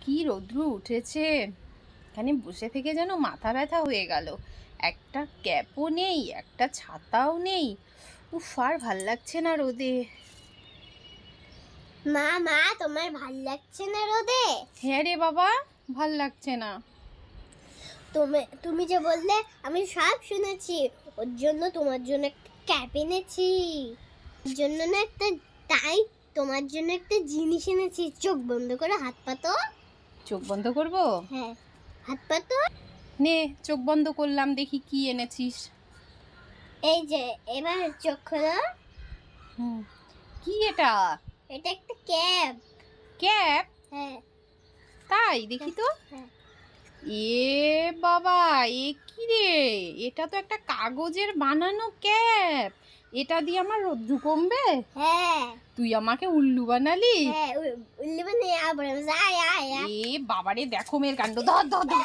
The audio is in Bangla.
কি রৌদ্র উঠেছে, এখানে বসে থেকে যেন মাথা ব্যথা হয়ে গেল। একটা ক্যাপও নেই, একটা ছাতাও নেই। উফ, আর ভাল লাগছে না রোদে। মা মা তোমার ভাল লাগছে না রোদে? হ্যাঁ রে বাবা, ভাল লাগছে না। তুমি যে বললে আমি সব শুনেছি। ওর জন্য তোমার জন্য একটা ক্যাপ এনেছি। ওর জন্য না একটা তাই তোমার জন্য একটা জিনিস এনেছি। চোখ বন্ধ করে হাত পাতো। চোখ বন্ধ করব? হ্যাঁ, হাত পাতো। নে, চোখ বন্ধ করলাম, দেখি কি এনেছিস। এই যে, এবার চোখ খোলো। হুম, কি এটা? এটা একটা ক্যাপ। ক্যাপ? হ্যাঁ, তাই, দেখি তো। হ্যাঁ। এ বাবা, এ কি রে? এটা তো একটা কাগজের বানানো ক্যাপ। এটা দিয়ে আমার রোদ্দুর কমবে? হ্যাঁ, তুই আমাকে উল্লু বানালি? হ্যাঁ, উল্লি বানিয়ে আবার আয় আয় আয়। এ বাবারে, দেখো মেয়ের কাণ্ড। ধর ধর ধর।